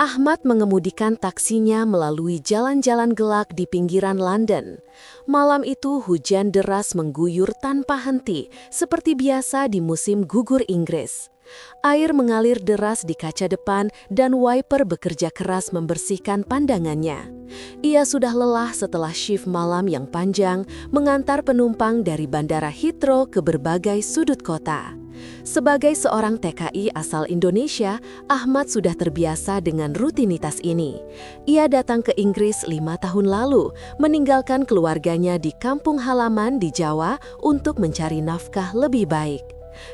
Ahmad mengemudikan taksinya melalui jalan-jalan gelap di pinggiran London. Malam itu hujan deras mengguyur tanpa henti, seperti biasa di musim gugur Inggris. Air mengalir deras di kaca depan dan wiper bekerja keras membersihkan pandangannya. Ia sudah lelah setelah shift malam yang panjang, mengantar penumpang dari Bandara Heathrow ke berbagai sudut kota. Sebagai seorang TKI asal Indonesia, Ahmad sudah terbiasa dengan rutinitas ini. Ia datang ke Inggris 5 tahun lalu, meninggalkan keluarganya di kampung halaman di Jawa untuk mencari nafkah lebih baik.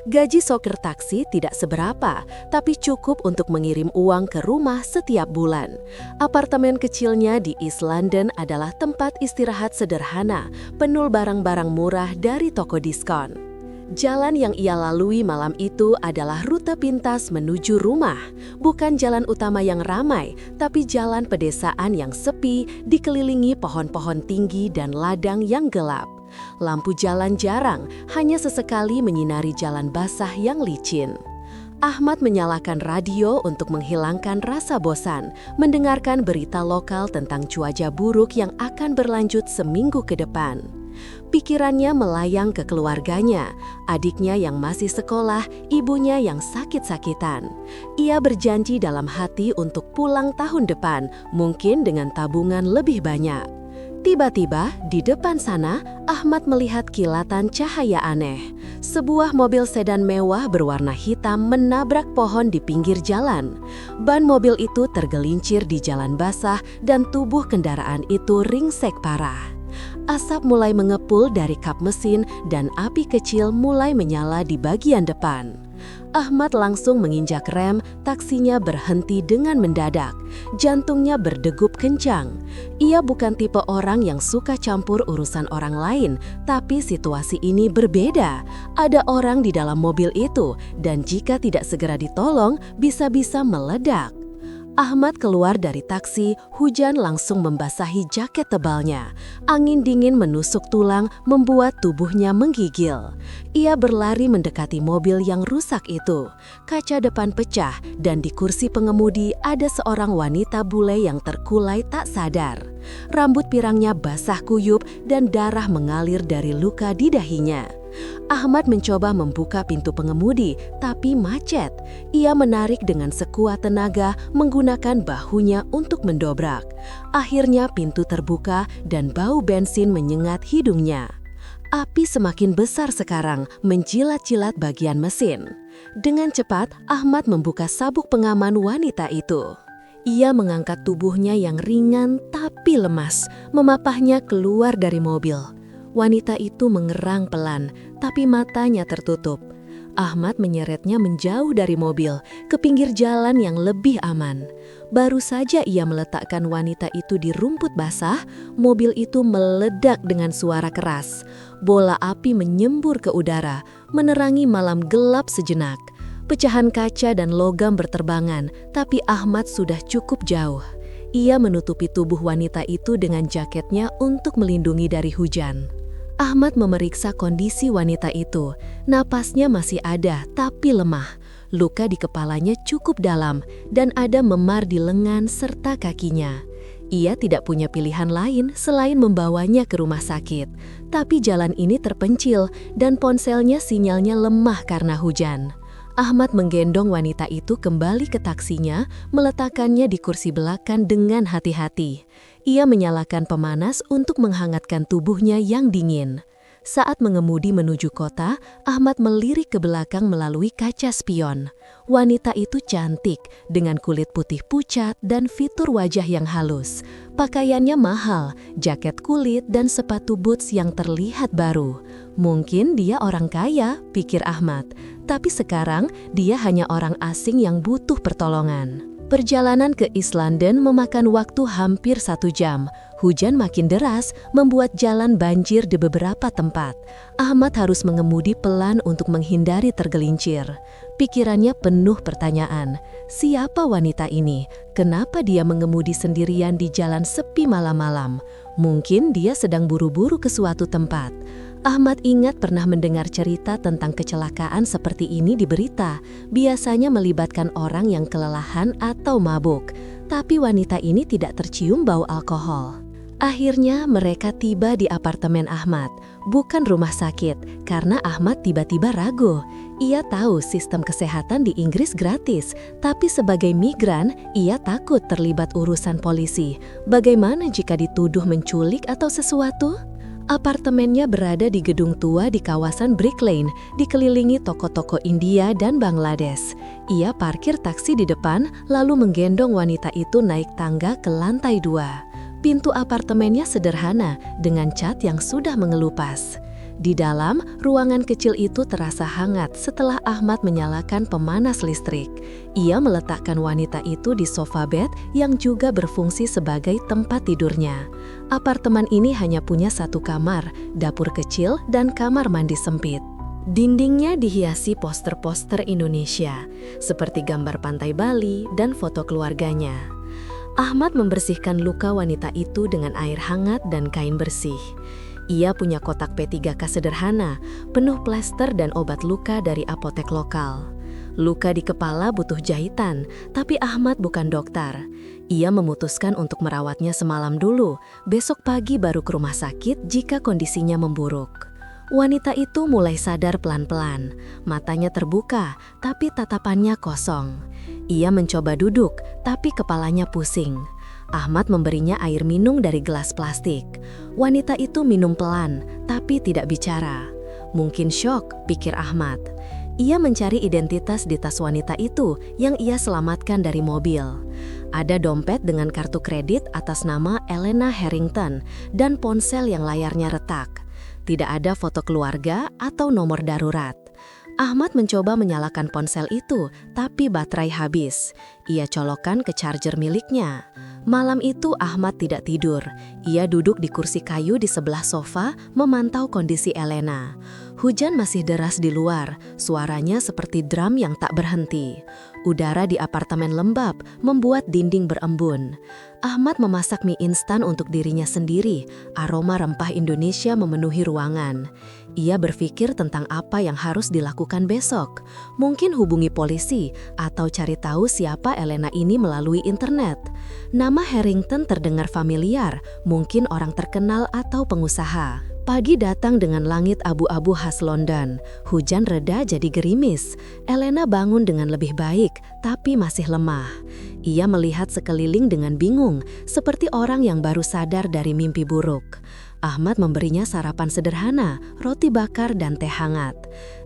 Gaji sopir taksi tidak seberapa, tapi cukup untuk mengirim uang ke rumah setiap bulan. Apartemen kecilnya di East London adalah tempat istirahat sederhana, penuh barang-barang murah dari toko diskon. Jalan yang ia lalui malam itu adalah rute pintas menuju rumah, bukan jalan utama yang ramai, tapi jalan pedesaan yang sepi, dikelilingi pohon-pohon tinggi dan ladang yang gelap. Lampu jalan jarang, hanya sesekali menyinari jalan basah yang licin. Ahmad menyalakan radio untuk menghilangkan rasa bosan, mendengarkan berita lokal tentang cuaca buruk yang akan berlanjut seminggu ke depan. Pikirannya melayang ke keluarganya, adiknya yang masih sekolah, ibunya yang sakit-sakitan. Ia berjanji dalam hati untuk pulang tahun depan, mungkin dengan tabungan lebih banyak. Tiba-tiba, di depan sana, Ahmad melihat kilatan cahaya aneh. Sebuah mobil sedan mewah berwarna hitam menabrak pohon di pinggir jalan. Ban mobil itu tergelincir di jalan basah dan tubuh kendaraan itu ringsek parah. Asap mulai mengepul dari kap mesin dan api kecil mulai menyala di bagian depan. Ahmad langsung menginjak rem, taksinya berhenti dengan mendadak. Jantungnya berdegup kencang. Ia bukan tipe orang yang suka campur urusan orang lain, tapi situasi ini berbeda. Ada orang di dalam mobil itu, dan jika tidak segera ditolong, bisa-bisa meledak. Ahmad keluar dari taksi, hujan langsung membasahi jaket tebalnya. Angin dingin menusuk tulang, membuat tubuhnya menggigil. Ia berlari mendekati mobil yang rusak itu. Kaca depan pecah, dan di kursi pengemudi ada seorang wanita bule yang terkulai tak sadar. Rambut pirangnya basah kuyup dan darah mengalir dari luka di dahinya. Ahmad mencoba membuka pintu pengemudi, tapi macet. Ia menarik dengan sekuat tenaga, menggunakan bahunya untuk mendobrak. Akhirnya pintu terbuka dan bau bensin menyengat hidungnya. Api semakin besar sekarang, menjilat-jilat bagian mesin. Dengan cepat, Ahmad membuka sabuk pengaman wanita itu. Ia mengangkat tubuhnya yang ringan tapi lemas, memapahnya keluar dari mobil. Wanita itu mengerang pelan, tapi matanya tertutup. Ahmad menyeretnya menjauh dari mobil, ke pinggir jalan yang lebih aman. Baru saja ia meletakkan wanita itu di rumput basah, mobil itu meledak dengan suara keras. Bola api menyembur ke udara, menerangi malam gelap sejenak. Pecahan kaca dan logam berterbangan, tapi Ahmad sudah cukup jauh. Ia menutupi tubuh wanita itu dengan jaketnya untuk melindungi dari hujan. Ahmad memeriksa kondisi wanita itu. Napasnya masih ada, tapi lemah. Luka di kepalanya cukup dalam, dan ada memar di lengan serta kakinya. Ia tidak punya pilihan lain selain membawanya ke rumah sakit. Tapi jalan ini terpencil, dan ponselnya sinyalnya lemah karena hujan. Ahmad menggendong wanita itu kembali ke taksinya, meletakkannya di kursi belakang dengan hati-hati. Ia menyalakan pemanas untuk menghangatkan tubuhnya yang dingin. Saat mengemudi menuju kota, Ahmad melirik ke belakang melalui kaca spion. Wanita itu cantik, dengan kulit putih pucat dan fitur wajah yang halus. Pakaiannya mahal, jaket kulit dan sepatu boots yang terlihat baru. Mungkin dia orang kaya, pikir Ahmad. Tapi sekarang dia hanya orang asing yang butuh pertolongan. Perjalanan ke East London memakan waktu hampir 1 jam. Hujan makin deras, membuat jalan banjir di beberapa tempat. Ahmad harus mengemudi pelan untuk menghindari tergelincir. Pikirannya penuh pertanyaan. Siapa wanita ini? Kenapa dia mengemudi sendirian di jalan sepi malam-malam? Mungkin dia sedang buru-buru ke suatu tempat. Ahmad ingat pernah mendengar cerita tentang kecelakaan seperti ini di berita, biasanya melibatkan orang yang kelelahan atau mabuk. Tapi wanita ini tidak tercium bau alkohol. Akhirnya mereka tiba di apartemen Ahmad, bukan rumah sakit, karena Ahmad tiba-tiba ragu. Ia tahu sistem kesehatan di Inggris gratis, tapi sebagai migran, ia takut terlibat urusan polisi. Bagaimana jika dituduh menculik atau sesuatu? Apartemennya berada di gedung tua di kawasan Brick Lane, dikelilingi toko-toko India dan Bangladesh. Ia parkir taksi di depan, lalu menggendong wanita itu naik tangga ke lantai 2. Pintu apartemennya sederhana, dengan cat yang sudah mengelupas. Di dalam, ruangan kecil itu terasa hangat setelah Ahmad menyalakan pemanas listrik. Ia meletakkan wanita itu di sofa bed yang juga berfungsi sebagai tempat tidurnya. Apartemen ini hanya punya satu kamar, dapur kecil, dan kamar mandi sempit. Dindingnya dihiasi poster-poster Indonesia, seperti gambar pantai Bali dan foto keluarganya. Ahmad membersihkan luka wanita itu dengan air hangat dan kain bersih. Ia punya kotak P3K sederhana, penuh plester dan obat luka dari apotek lokal. Luka di kepala butuh jahitan, tapi Ahmad bukan dokter. Ia memutuskan untuk merawatnya semalam dulu, besok pagi baru ke rumah sakit jika kondisinya memburuk. Wanita itu mulai sadar pelan-pelan, matanya terbuka, tapi tatapannya kosong. Ia mencoba duduk, tapi kepalanya pusing. Ahmad memberinya air minum dari gelas plastik. Wanita itu minum pelan, tapi tidak bicara. Mungkin syok, pikir Ahmad. Ia mencari identitas di tas wanita itu yang ia selamatkan dari mobil. Ada dompet dengan kartu kredit atas nama Elena Harrington dan ponsel yang layarnya retak. Tidak ada foto keluarga atau nomor darurat. Ahmad mencoba menyalakan ponsel itu, tapi baterai habis. Ia colokkan ke charger miliknya. Malam itu Ahmad tidak tidur. Ia duduk di kursi kayu di sebelah sofa, memantau kondisi Elena. Hujan masih deras di luar, suaranya seperti drum yang tak berhenti. Udara di apartemen lembab, membuat dinding berembun. Ahmad memasak mie instan untuk dirinya sendiri. Aroma rempah Indonesia memenuhi ruangan. Ia berpikir tentang apa yang harus dilakukan besok. Mungkin hubungi polisi atau cari tahu siapa Elena ini melalui internet. Nama Harrington terdengar familiar, mungkin orang terkenal atau pengusaha. Pagi datang dengan langit abu-abu khas London. Hujan reda jadi gerimis. Elena bangun dengan lebih baik, tapi masih lemah. Ia melihat sekeliling dengan bingung, seperti orang yang baru sadar dari mimpi buruk. Ahmad memberinya sarapan sederhana, roti bakar dan teh hangat.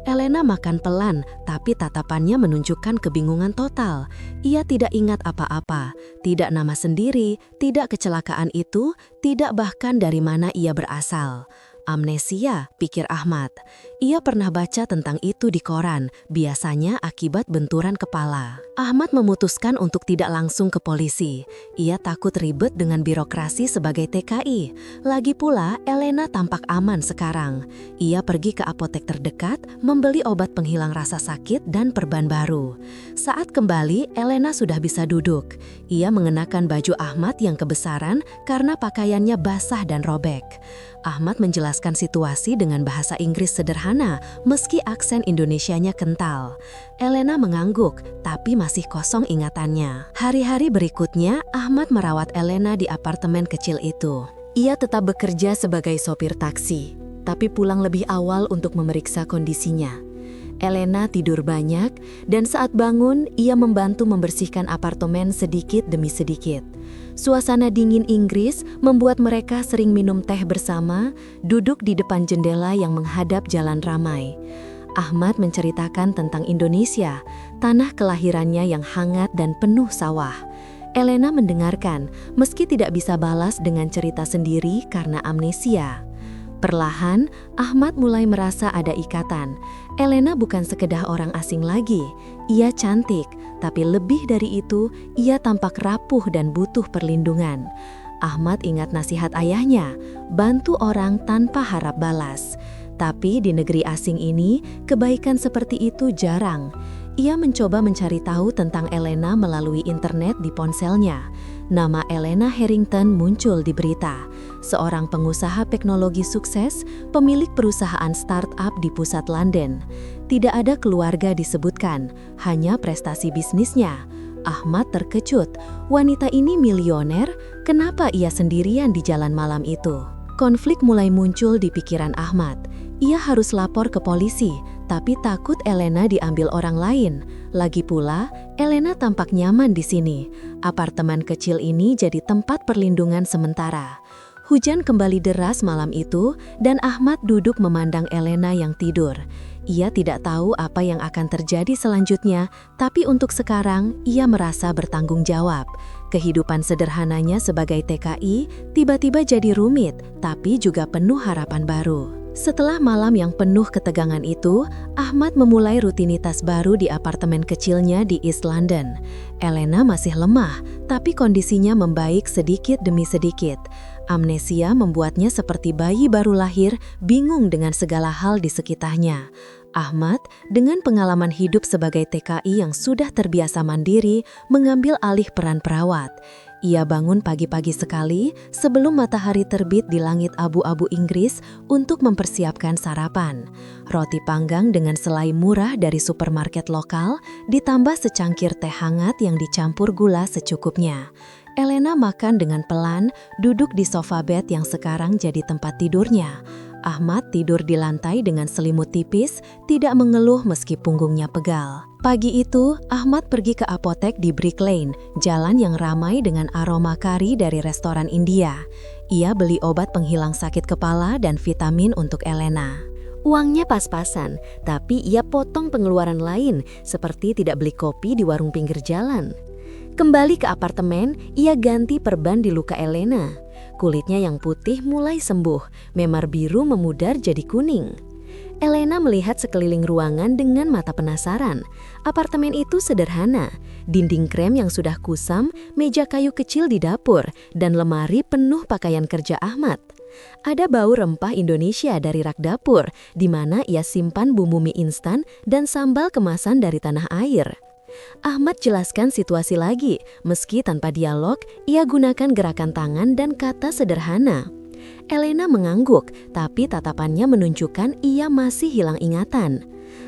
Elena makan pelan, tapi tatapannya menunjukkan kebingungan total. Ia tidak ingat apa-apa, tidak nama sendiri, tidak kecelakaan itu, tidak bahkan dari mana ia berasal. Amnesia, pikir Ahmad. Ia pernah baca tentang itu di koran, biasanya akibat benturan kepala. Ahmad memutuskan untuk tidak langsung ke polisi. Ia takut ribet dengan birokrasi sebagai TKI. Lagi pula, Elena tampak aman sekarang. Ia pergi ke apotek terdekat, membeli obat penghilang rasa sakit dan perban baru. Saat kembali, Elena sudah bisa duduk. Ia mengenakan baju Ahmad yang kebesaran karena pakaiannya basah dan robek. Ahmad menjelaskan situasi dengan bahasa Inggris sederhana, meski aksen Indonesianya kental. Elena mengangguk, tapi masih kosong ingatannya. Hari-hari berikutnya, Ahmad merawat Elena di apartemen kecil itu. Ia tetap bekerja sebagai sopir taksi, tapi pulang lebih awal untuk memeriksa kondisinya. Elena tidur banyak, dan saat bangun, ia membantu membersihkan apartemen sedikit demi sedikit. Suasana dingin Inggris membuat mereka sering minum teh bersama, duduk di depan jendela yang menghadap jalan ramai. Ahmad menceritakan tentang Indonesia, tanah kelahirannya yang hangat dan penuh sawah. Elena mendengarkan, meski tidak bisa balas dengan cerita sendiri karena amnesia. Perlahan, Ahmad mulai merasa ada ikatan. Elena bukan sekedar orang asing lagi. Ia cantik, tapi lebih dari itu, ia tampak rapuh dan butuh perlindungan. Ahmad ingat nasihat ayahnya, bantu orang tanpa harap balas. Tapi di negeri asing ini, kebaikan seperti itu jarang. Ia mencoba mencari tahu tentang Elena melalui internet di ponselnya. Nama Elena Harrington muncul di berita. Seorang pengusaha teknologi sukses, pemilik perusahaan startup di pusat London. Tidak ada keluarga disebutkan, hanya prestasi bisnisnya. Ahmad terkejut. Wanita ini milioner, kenapa ia sendirian di jalan malam itu? Konflik mulai muncul di pikiran Ahmad. Ia harus lapor ke polisi, tapi takut Elena diambil orang lain. Lagi pula, Elena tampak nyaman di sini. Apartemen kecil ini jadi tempat perlindungan sementara. Hujan kembali deras malam itu, dan Ahmad duduk memandang Elena yang tidur. Ia tidak tahu apa yang akan terjadi selanjutnya, tapi untuk sekarang ia merasa bertanggung jawab. Kehidupan sederhananya sebagai TKI tiba-tiba jadi rumit, tapi juga penuh harapan baru. Setelah malam yang penuh ketegangan itu, Ahmad memulai rutinitas baru di apartemen kecilnya di East London. Elena masih lemah, tapi kondisinya membaik sedikit demi sedikit. Amnesia membuatnya seperti bayi baru lahir, bingung dengan segala hal di sekitarnya. Ahmad, dengan pengalaman hidup sebagai TKI yang sudah terbiasa mandiri, mengambil alih peran perawat. Ia bangun pagi-pagi sekali sebelum matahari terbit di langit abu-abu Inggris untuk mempersiapkan sarapan. Roti panggang dengan selai murah dari supermarket lokal, ditambah secangkir teh hangat yang dicampur gula secukupnya. Elena makan dengan pelan, duduk di sofa bed yang sekarang jadi tempat tidurnya. Ahmad tidur di lantai dengan selimut tipis, tidak mengeluh meski punggungnya pegal. Pagi itu, Ahmad pergi ke apotek di Brick Lane, jalan yang ramai dengan aroma kari dari restoran India. Ia beli obat penghilang sakit kepala dan vitamin untuk Elena. Uangnya pas-pasan, tapi ia potong pengeluaran lain, seperti tidak beli kopi di warung pinggir jalan. Kembali ke apartemen, ia ganti perban di luka Elena. Kulitnya yang putih mulai sembuh, memar biru memudar jadi kuning. Elena melihat sekeliling ruangan dengan mata penasaran. Apartemen itu sederhana, dinding krem yang sudah kusam, meja kayu kecil di dapur, dan lemari penuh pakaian kerja Ahmad. Ada bau rempah Indonesia dari rak dapur, di mana ia simpan bumbu mie instan dan sambal kemasan dari tanah air. Ahmad jelaskan situasi lagi, meski tanpa dialog, ia gunakan gerakan tangan dan kata sederhana. Elena mengangguk, tapi tatapannya menunjukkan ia masih hilang ingatan.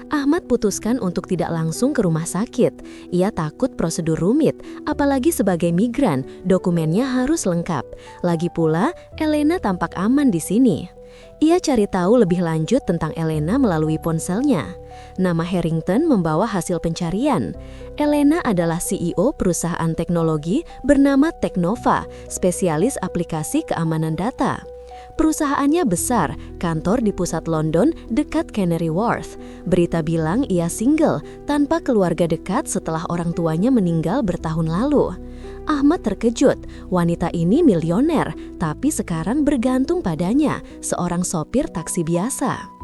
Ahmad putuskan untuk tidak langsung ke rumah sakit. Ia takut prosedur rumit, apalagi sebagai migran, dokumennya harus lengkap. Lagi pula, Elena tampak aman di sini. Ia cari tahu lebih lanjut tentang Elena melalui ponselnya. Nama Harrington membawa hasil pencarian. Elena adalah CEO perusahaan teknologi bernama Teknova, spesialis aplikasi keamanan data. Perusahaannya besar, kantor di pusat London dekat Canary Wharf. Berita bilang ia single, tanpa keluarga dekat setelah orang tuanya meninggal bertahun lalu. Ahmad terkejut, wanita ini milioner, tapi sekarang bergantung padanya, seorang sopir taksi biasa.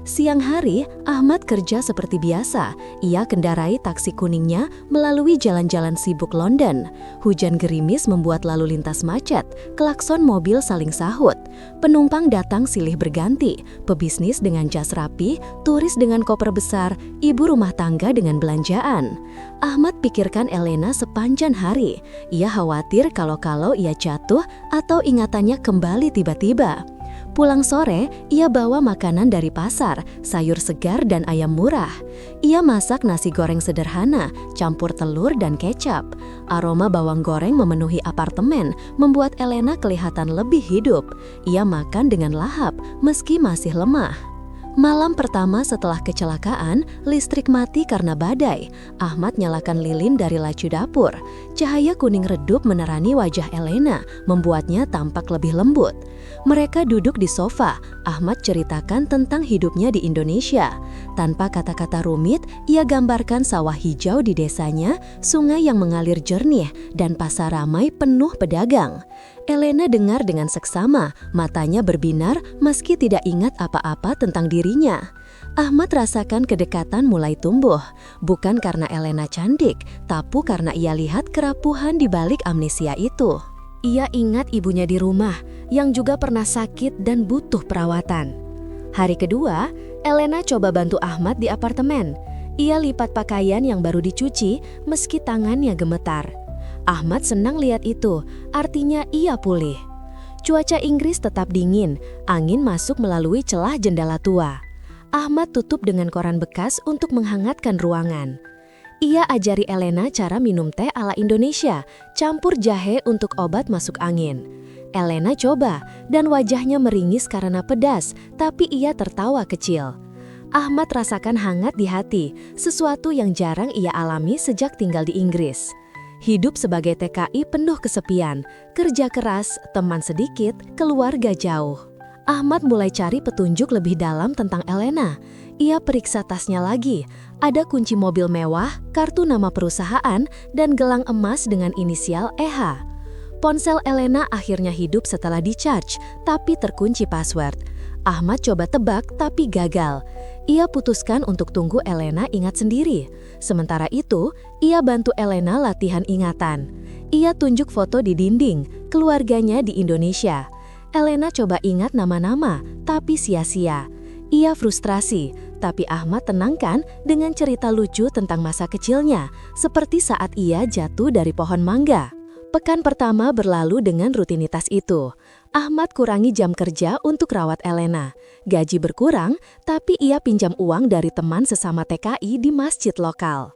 Siang hari, Ahmad kerja seperti biasa. Ia kendarai taksi kuningnya melalui jalan-jalan sibuk London. Hujan gerimis membuat lalu lintas macet, klakson mobil saling sahut. Penumpang datang silih berganti, pebisnis dengan jas rapi, turis dengan koper besar, ibu rumah tangga dengan belanjaan. Ahmad pikirkan Elena sepanjang hari. Ia khawatir kalau ia jatuh atau ingatannya kembali tiba-tiba. Pulang sore, ia bawa makanan dari pasar, sayur segar dan ayam murah. Ia masak nasi goreng sederhana, campur telur dan kecap. Aroma bawang goreng memenuhi apartemen, membuat Elena kelihatan lebih hidup. Ia makan dengan lahap, meski masih lemah. Malam pertama setelah kecelakaan, listrik mati karena badai. Ahmad nyalakan lilin dari laci dapur. Cahaya kuning redup menerangi wajah Elena, membuatnya tampak lebih lembut. Mereka duduk di sofa. Ahmad ceritakan tentang hidupnya di Indonesia. Tanpa kata-kata rumit, ia gambarkan sawah hijau di desanya, sungai yang mengalir jernih, dan pasar ramai penuh pedagang. Elena dengar dengan seksama, matanya berbinar meski tidak ingat apa-apa tentang dirinya. Ahmad rasakan kedekatan mulai tumbuh, bukan karena Elena cantik, tapi karena ia lihat kerapuhan di balik amnesia itu. Ia ingat ibunya di rumah, yang juga pernah sakit dan butuh perawatan. Hari kedua, Elena coba bantu Ahmad di apartemen. Ia lipat pakaian yang baru dicuci, meski tangannya gemetar. Ahmad senang lihat itu, artinya ia pulih. Cuaca Inggris tetap dingin, angin masuk melalui celah jendela tua. Ahmad tutup dengan koran bekas untuk menghangatkan ruangan. Ia ajari Elena cara minum teh ala Indonesia, campur jahe untuk obat masuk angin. Elena coba, dan wajahnya meringis karena pedas, tapi ia tertawa kecil. Ahmad rasakan hangat di hati, sesuatu yang jarang ia alami sejak tinggal di Inggris. Hidup sebagai TKI penuh kesepian, kerja keras, teman sedikit, keluarga jauh. Ahmad mulai cari petunjuk lebih dalam tentang Elena. Ia periksa tasnya lagi. Ada kunci mobil mewah, kartu nama perusahaan, dan gelang emas dengan inisial EH. Ponsel Elena akhirnya hidup setelah di-charge, tapi terkunci password. Ahmad coba tebak, tapi gagal. Ia putuskan untuk tunggu Elena ingat sendiri. Sementara itu, ia bantu Elena latihan ingatan. Ia tunjuk foto di dinding, keluarganya di Indonesia. Elena coba ingat nama-nama, tapi sia-sia. Ia frustrasi, tapi Ahmad tenangkan dengan cerita lucu tentang masa kecilnya, seperti saat ia jatuh dari pohon mangga. Pekan pertama berlalu dengan rutinitas itu. Ahmad kurangi jam kerja untuk rawat Elena. Gaji berkurang, tapi ia pinjam uang dari teman sesama TKI di masjid lokal.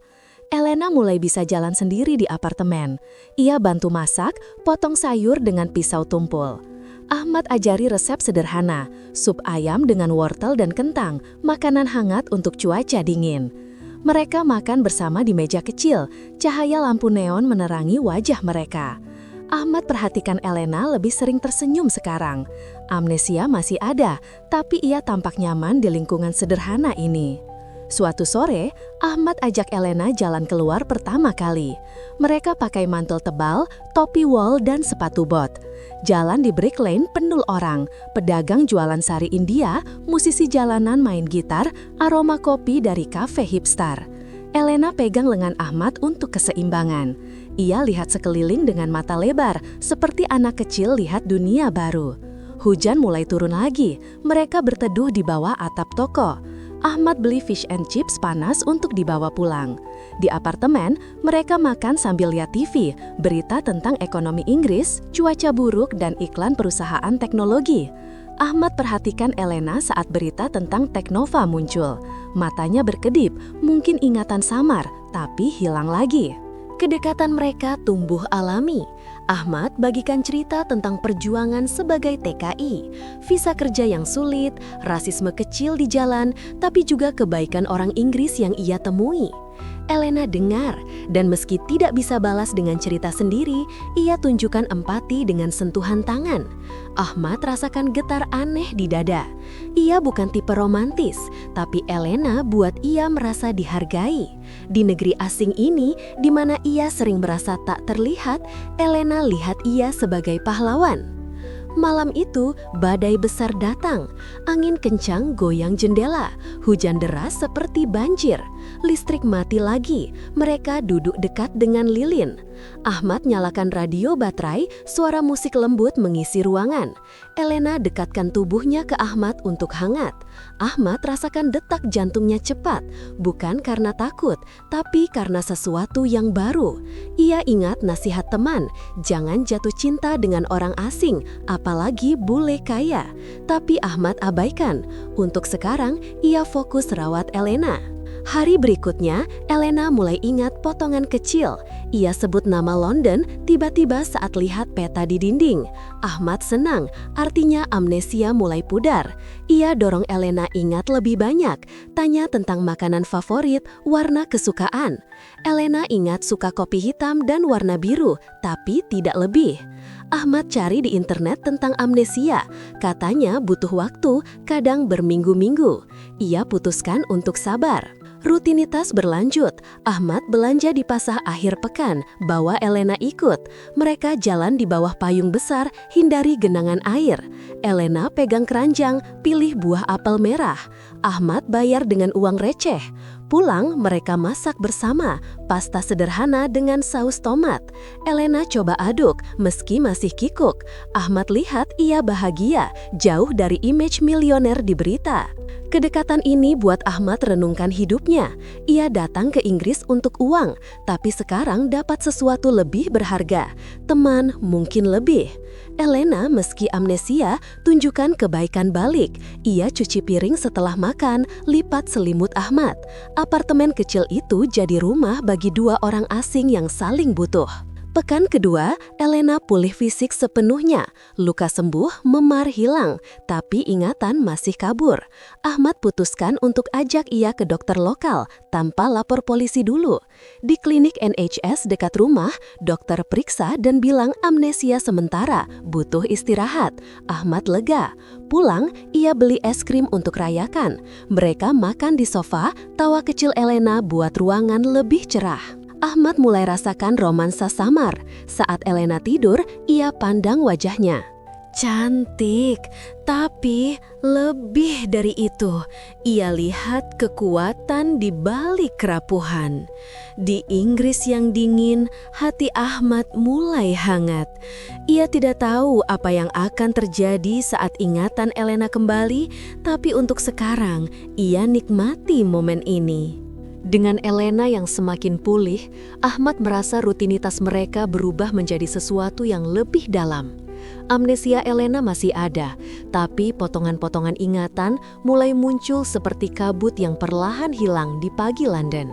Elena mulai bisa jalan sendiri di apartemen. Ia bantu masak, potong sayur dengan pisau tumpul. Ahmad ajari resep sederhana, sup ayam dengan wortel dan kentang, makanan hangat untuk cuaca dingin. Mereka makan bersama di meja kecil, cahaya lampu neon menerangi wajah mereka. Ahmad perhatikan Elena lebih sering tersenyum sekarang. Amnesia masih ada, tapi ia tampak nyaman di lingkungan sederhana ini. Suatu sore, Ahmad ajak Elena jalan keluar pertama kali. Mereka pakai mantel tebal, topi wol, dan sepatu bot. Jalan di Brick Lane penuh orang, pedagang jualan sari India, musisi jalanan main gitar, aroma kopi dari kafe hipster. Elena pegang lengan Ahmad untuk keseimbangan. Ia lihat sekeliling dengan mata lebar, seperti anak kecil lihat dunia baru. Hujan mulai turun lagi, mereka berteduh di bawah atap toko. Ahmad beli fish and chips panas untuk dibawa pulang. Di apartemen, mereka makan sambil lihat TV, berita tentang ekonomi Inggris, cuaca buruk, dan iklan perusahaan teknologi. Ahmad perhatikan Elena saat berita tentang Teknova muncul. Matanya berkedip, mungkin ingatan samar, tapi hilang lagi. Kedekatan mereka tumbuh alami. Ahmad bagikan cerita tentang perjuangan sebagai TKI, visa kerja yang sulit, rasisme kecil di jalan, tapi juga kebaikan orang Inggris yang ia temui. Elena dengar, dan meski tidak bisa balas dengan cerita sendiri, ia tunjukkan empati dengan sentuhan tangan. Ahmad rasakan getar aneh di dada. Ia bukan tipe romantis, tapi Elena buat ia merasa dihargai. Di negeri asing ini, di mana ia sering merasa tak terlihat, Elena lihat ia sebagai pahlawan. Malam itu, badai besar datang. Angin kencang goyang jendela. Hujan deras seperti banjir. Listrik mati lagi. Mereka duduk dekat dengan lilin. Ahmad nyalakan radio baterai, suara musik lembut mengisi ruangan. Elena dekatkan tubuhnya ke Ahmad untuk hangat. Ahmad rasakan detak jantungnya cepat, bukan karena takut, tapi karena sesuatu yang baru. Ia ingat nasihat teman, jangan jatuh cinta dengan orang asing, apalagi bule kaya. Tapi Ahmad abaikan. Untuk sekarang, ia fokus rawat Elena. Hari berikutnya, Elena mulai ingat potongan kecil. Ia sebut nama London tiba-tiba saat lihat peta di dinding. Ahmad senang, artinya amnesia mulai pudar. Ia dorong Elena ingat lebih banyak, tanya tentang makanan favorit, warna kesukaan. Elena ingat suka kopi hitam dan warna biru, tapi tidak lebih. Ahmad cari di internet tentang amnesia. Katanya butuh waktu, kadang berminggu-minggu. Ia putuskan untuk sabar. Rutinitas berlanjut. Ahmad belanja di pasar akhir pekan, bawa Elena ikut. Mereka jalan di bawah payung besar, hindari genangan air. Elena pegang keranjang, pilih buah apel merah. Ahmad bayar dengan uang receh. Pulang, mereka masak bersama, pasta sederhana dengan saus tomat. Elena coba aduk, meski masih kikuk. Ahmad lihat ia bahagia, jauh dari image milioner di berita. Kedekatan ini buat Ahmad renungkan hidupnya. Ia datang ke Inggris untuk uang, tapi sekarang dapat sesuatu lebih berharga. Teman mungkin lebih. Elena meski amnesia tunjukkan kebaikan balik. Ia cuci piring setelah makan, lipat selimut Ahmad. Apartemen kecil itu jadi rumah bagi dua orang asing yang saling butuh. Pekan kedua, Elena pulih fisik sepenuhnya. Luka sembuh, memar hilang, tapi ingatan masih kabur. Ahmad putuskan untuk ajak ia ke dokter lokal tanpa lapor polisi dulu. Di klinik NHS dekat rumah, dokter periksa dan bilang amnesia sementara, butuh istirahat. Ahmad lega. Pulang, ia beli es krim untuk rayakan. Mereka makan di sofa, tawa kecil Elena buat ruangan lebih cerah. Ahmad mulai rasakan romansa samar. Saat Elena tidur, ia pandang wajahnya. Cantik, tapi lebih dari itu, ia lihat kekuatan di balik kerapuhan. Di Inggris yang dingin, hati Ahmad mulai hangat. Ia tidak tahu apa yang akan terjadi saat ingatan Elena kembali, tapi untuk sekarang, ia nikmati momen ini. Dengan Elena yang semakin pulih, Ahmad merasa rutinitas mereka berubah menjadi sesuatu yang lebih dalam. Amnesia Elena masih ada, tapi potongan-potongan ingatan mulai muncul seperti kabut yang perlahan hilang di pagi London.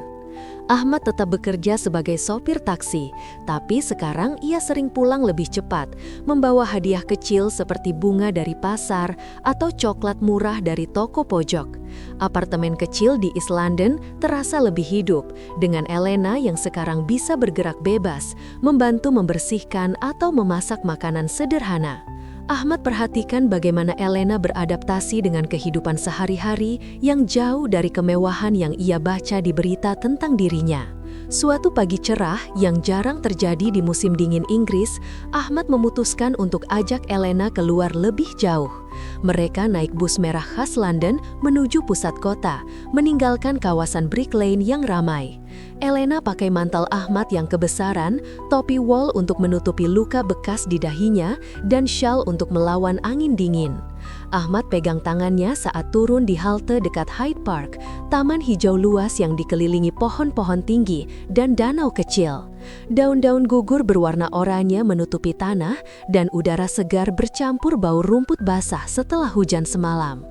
Ahmad tetap bekerja sebagai sopir taksi, tapi sekarang ia sering pulang lebih cepat, membawa hadiah kecil seperti bunga dari pasar atau coklat murah dari toko pojok. Apartemen kecil di East London terasa lebih hidup, dengan Elena yang sekarang bisa bergerak bebas, membantu membersihkan atau memasak makanan sederhana. Ahmad perhatikan bagaimana Elena beradaptasi dengan kehidupan sehari-hari yang jauh dari kemewahan yang ia baca di berita tentang dirinya. Suatu pagi cerah yang jarang terjadi di musim dingin Inggris, Ahmad memutuskan untuk ajak Elena keluar lebih jauh. Mereka naik bus merah khas London menuju pusat kota, meninggalkan kawasan Brick Lane yang ramai. Elena pakai mantel Ahmad yang kebesaran, topi wol untuk menutupi luka bekas di dahinya, dan syal untuk melawan angin dingin. Ahmad pegang tangannya saat turun di halte dekat Hyde Park, taman hijau luas yang dikelilingi pohon-pohon tinggi dan danau kecil. Daun-daun gugur berwarna oranye menutupi tanah, dan udara segar bercampur bau rumput basah setelah hujan semalam.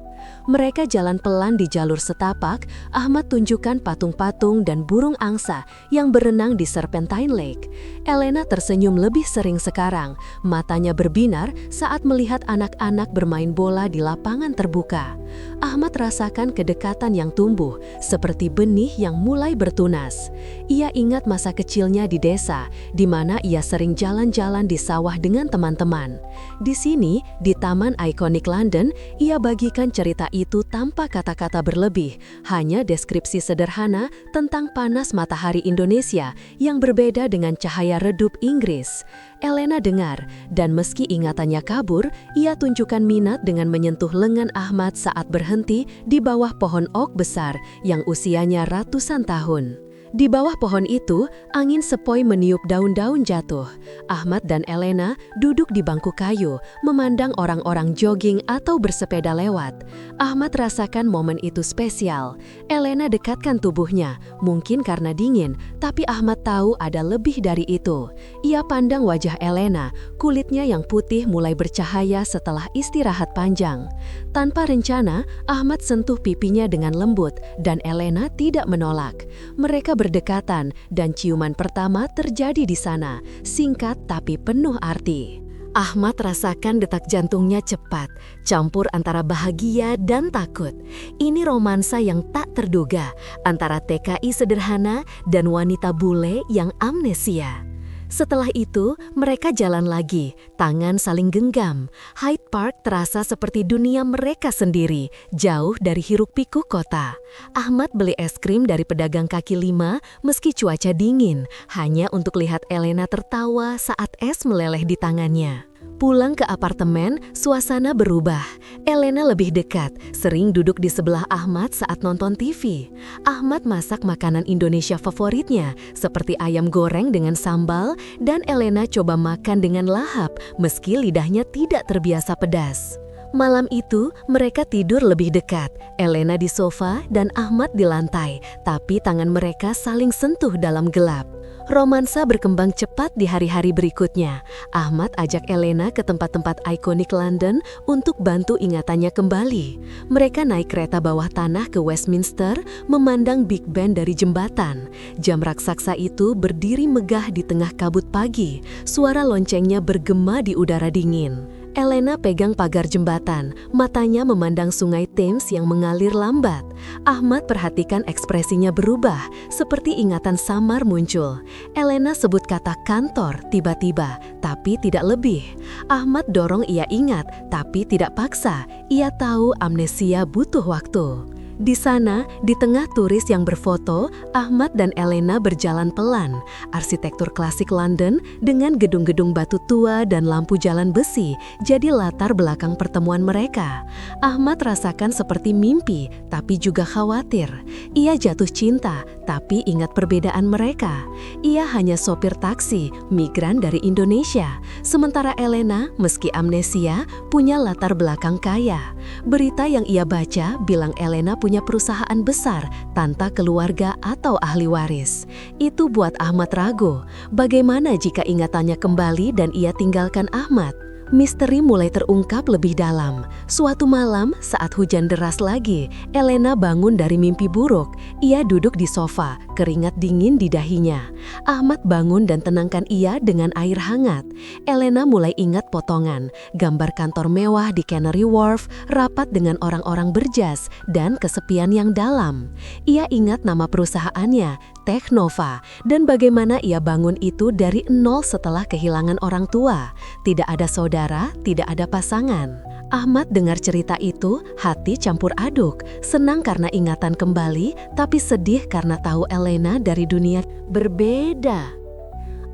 Mereka jalan pelan di jalur setapak. Ahmad tunjukkan patung-patung dan burung angsa yang berenang di Serpentine Lake. Elena tersenyum lebih sering sekarang, matanya berbinar saat melihat anak-anak bermain bola di lapangan terbuka. Ahmad rasakan kedekatan yang tumbuh, seperti benih yang mulai bertunas. Ia ingat masa kecilnya di desa, di mana ia sering jalan-jalan di sawah dengan teman-teman. Di sini, di taman ikonik London, ia bagikan cerita itu tanpa kata-kata berlebih, hanya deskripsi sederhana tentang panas matahari Indonesia yang berbeda dengan cahaya redup Inggris. Elena dengar, dan meski ingatannya kabur, ia tunjukkan minat dengan menyentuh lengan Ahmad saat berhenti di bawah pohon oak besar yang usianya ratusan tahun. Di bawah pohon itu, angin sepoi meniup daun-daun jatuh. Ahmad dan Elena duduk di bangku kayu, memandang orang-orang jogging atau bersepeda lewat. Ahmad rasakan momen itu spesial. Elena dekatkan tubuhnya, mungkin karena dingin, tapi Ahmad tahu ada lebih dari itu. Ia pandang wajah Elena, kulitnya yang putih mulai bercahaya setelah istirahat panjang. Tanpa rencana, Ahmad sentuh pipinya dengan lembut, dan Elena tidak menolak. Mereka berdekatan, dan ciuman pertama terjadi di sana, singkat tapi penuh arti. Ahmad rasakan detak jantungnya cepat, campur antara bahagia dan takut. Ini romansa yang tak terduga, antara TKI sederhana dan wanita bule yang amnesia. Setelah itu, mereka jalan lagi, tangan saling genggam. Hyde Park terasa seperti dunia mereka sendiri, jauh dari hiruk-pikuk kota. Ahmad beli es krim dari pedagang kaki lima meski cuaca dingin, hanya untuk lihat Elena tertawa saat es meleleh di tangannya. Pulang ke apartemen, suasana berubah. Elena lebih dekat, sering duduk di sebelah Ahmad saat nonton TV. Ahmad masak makanan Indonesia favoritnya, seperti ayam goreng dengan sambal, dan Elena coba makan dengan lahap, meski lidahnya tidak terbiasa pedas. Malam itu, mereka tidur lebih dekat. Elena di sofa dan Ahmad di lantai, tapi tangan mereka saling sentuh dalam gelap. Romansa berkembang cepat di hari-hari berikutnya. Ahmad ajak Elena ke tempat-tempat ikonik London untuk bantu ingatannya kembali. Mereka naik kereta bawah tanah ke Westminster, memandang Big Ben dari jembatan. Jam raksasa itu berdiri megah di tengah kabut pagi. Suara loncengnya bergema di udara dingin. Elena pegang pagar jembatan, matanya memandang sungai Thames yang mengalir lambat. Ahmad perhatikan ekspresinya berubah, seperti ingatan samar muncul. Elena sebut kata kantor tiba-tiba, tapi tidak lebih. Ahmad dorong ia ingat, tapi tidak paksa. Ia tahu amnesia butuh waktu. Di sana, di tengah turis yang berfoto, Ahmad dan Elena berjalan pelan. Arsitektur klasik London dengan gedung-gedung batu tua dan lampu jalan besi jadi latar belakang pertemuan mereka. Ahmad rasakan seperti mimpi, tapi juga khawatir. Ia jatuh cinta, tapi ingat perbedaan mereka. Ia hanya sopir taksi, migran dari Indonesia. Sementara Elena, meski amnesia, punya latar belakang kaya. Berita yang ia baca bilang Elena punya perusahaan besar tanpa keluarga atau ahli waris. Itu buat Ahmad ragu. Bagaimana jika ingatannya kembali dan ia tinggalkan Ahmad? Misteri mulai terungkap lebih dalam. Suatu malam, saat hujan deras lagi, Elena bangun dari mimpi buruk. Ia duduk di sofa, keringat dingin di dahinya. Ahmad bangun dan tenangkan ia dengan air hangat. Elena mulai ingat potongan, gambar kantor mewah di Canary Wharf, rapat dengan orang-orang berjas, dan kesepian yang dalam. Ia ingat nama perusahaannya, Teknova, dan bagaimana ia bangun itu dari nol setelah kehilangan orang tua. Tidak ada saudara, tidak ada pasangan. Ahmad dengar cerita itu, hati campur aduk, senang karena ingatan kembali, tapi sedih karena tahu Elena dari dunia berbeda.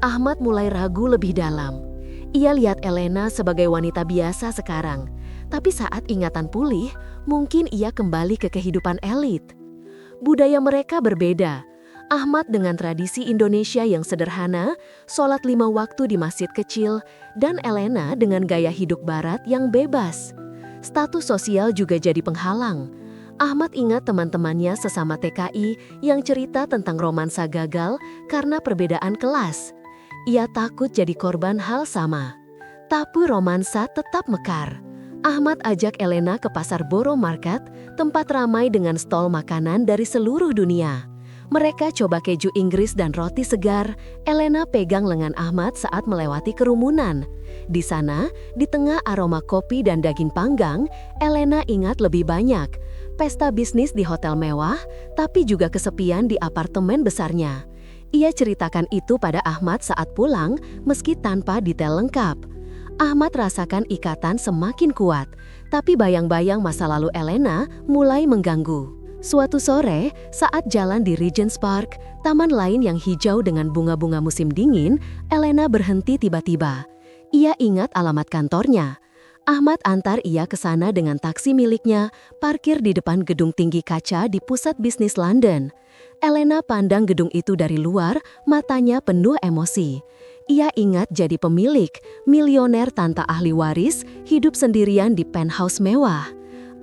Ahmad mulai ragu lebih dalam. Ia lihat Elena sebagai wanita biasa sekarang, tapi saat ingatan pulih, mungkin ia kembali ke kehidupan elit. Budaya mereka berbeda. Ahmad dengan tradisi Indonesia yang sederhana, sholat 5 waktu di masjid kecil, dan Elena dengan gaya hidup barat yang bebas. Status sosial juga jadi penghalang. Ahmad ingat teman-temannya sesama TKI yang cerita tentang romansa gagal karena perbedaan kelas. Ia takut jadi korban hal sama. Tapi romansa tetap mekar. Ahmad ajak Elena ke pasar Borough Market, tempat ramai dengan stol makanan dari seluruh dunia. Mereka coba keju Inggris dan roti segar. Elena pegang lengan Ahmad saat melewati kerumunan. Di sana, di tengah aroma kopi dan daging panggang, Elena ingat lebih banyak. Pesta bisnis di hotel mewah, tapi juga kesepian di apartemen besarnya. Ia ceritakan itu pada Ahmad saat pulang, meski tanpa detail lengkap. Ahmad rasakan ikatan semakin kuat, tapi bayang-bayang masa lalu Elena mulai mengganggu. Suatu sore, saat jalan di Regent's Park, taman lain yang hijau dengan bunga-bunga musim dingin, Elena berhenti tiba-tiba. Ia ingat alamat kantornya. Ahmad antar ia ke sana dengan taksi miliknya, parkir di depan gedung tinggi kaca di pusat bisnis London. Elena pandang gedung itu dari luar, matanya penuh emosi. Ia ingat jadi pemilik, milioner tanpa ahli waris, hidup sendirian di penthouse mewah.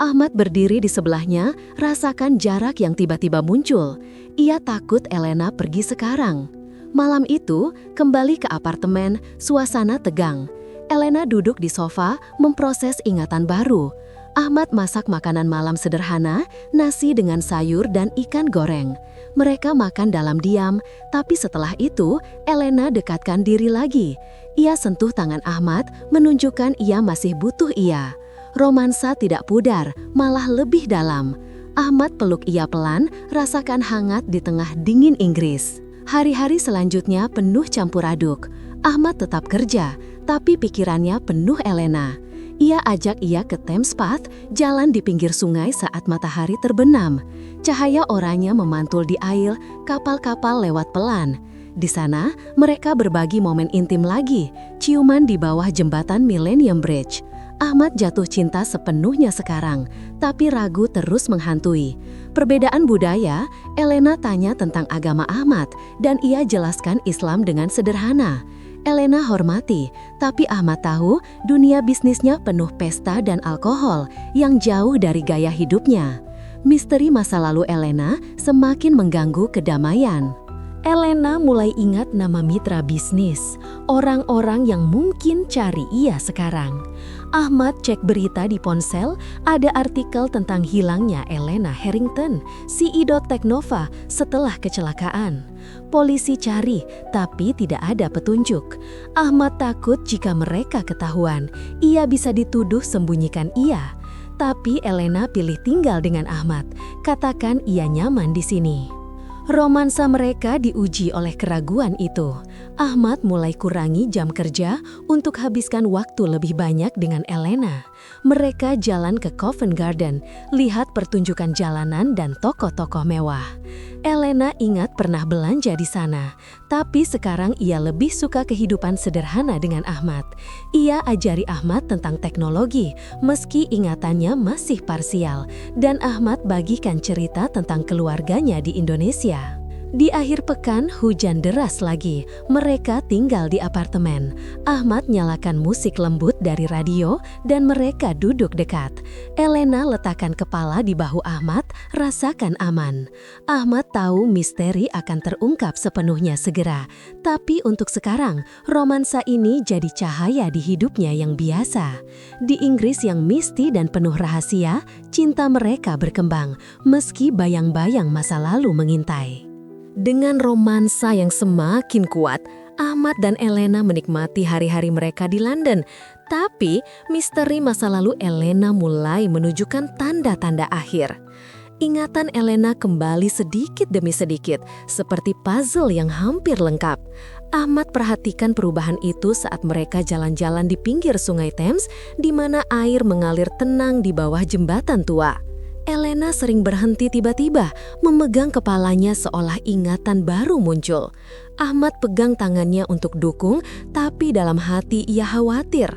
Ahmad berdiri di sebelahnya, rasakan jarak yang tiba-tiba muncul. Ia takut Elena pergi sekarang. Malam itu, kembali ke apartemen, suasana tegang. Elena duduk di sofa, memproses ingatan baru. Ahmad masak makanan malam sederhana, nasi dengan sayur dan ikan goreng. Mereka makan dalam diam, tapi setelah itu, Elena dekatkan diri lagi. Ia sentuh tangan Ahmad, menunjukkan ia masih butuh ia. Romansa tidak pudar, malah lebih dalam. Ahmad peluk ia pelan, rasakan hangat di tengah dingin Inggris. Hari-hari selanjutnya penuh campur aduk. Ahmad tetap kerja, tapi pikirannya penuh Elena. Ia ajak ia ke Thames Path, jalan di pinggir sungai saat matahari terbenam. Cahaya oranye memantul di air, kapal-kapal lewat pelan. Di sana, mereka berbagi momen intim lagi, ciuman di bawah jembatan Millennium Bridge. Ahmad jatuh cinta sepenuhnya sekarang, tapi ragu terus menghantui. Perbedaan budaya, Elena tanya tentang agama Ahmad, dan ia jelaskan Islam dengan sederhana. Elena hormati, tapi Ahmad tahu dunia bisnisnya penuh pesta dan alkohol yang jauh dari gaya hidupnya. Misteri masa lalu Elena semakin mengganggu kedamaian. Elena mulai ingat nama mitra bisnis, orang-orang yang mungkin cari ia sekarang. Ahmad cek berita di ponsel, ada artikel tentang hilangnya Elena Harrington, CEO Teknova setelah kecelakaan. Polisi cari, tapi tidak ada petunjuk. Ahmad takut jika mereka ketahuan, ia bisa dituduh sembunyikan ia. Tapi Elena pilih tinggal dengan Ahmad, katakan ia nyaman di sini. Romansa mereka diuji oleh keraguan itu. Ahmad mulai kurangi jam kerja untuk habiskan waktu lebih banyak dengan Elena. Mereka jalan ke Covent Garden, lihat pertunjukan jalanan dan toko-toko mewah. Elena ingat pernah belanja di sana, tapi sekarang ia lebih suka kehidupan sederhana dengan Ahmad. Ia ajari Ahmad tentang teknologi, meski ingatannya masih parsial, dan Ahmad bagikan cerita tentang keluarganya di Indonesia. Di akhir pekan, hujan deras lagi. Mereka tinggal di apartemen. Ahmad nyalakan musik lembut dari radio dan mereka duduk dekat. Elena letakkan kepala di bahu Ahmad, rasakan aman. Ahmad tahu misteri akan terungkap sepenuhnya segera. Tapi untuk sekarang, romansa ini jadi cahaya di hidupnya yang biasa. Di Inggris yang misti dan penuh rahasia, cinta mereka berkembang, meski bayang-bayang masa lalu mengintai. Dengan romansa yang semakin kuat, Ahmad dan Elena menikmati hari-hari mereka di London. Tapi, misteri masa lalu Elena mulai menunjukkan tanda-tanda akhir. Ingatan Elena kembali sedikit demi sedikit, seperti puzzle yang hampir lengkap. Ahmad perhatikan perubahan itu saat mereka jalan-jalan di pinggir Sungai Thames, di mana air mengalir tenang di bawah jembatan tua. Elena sering berhenti tiba-tiba, memegang kepalanya seolah ingatan baru muncul. Ahmad pegang tangannya untuk dukung, tapi dalam hati ia khawatir.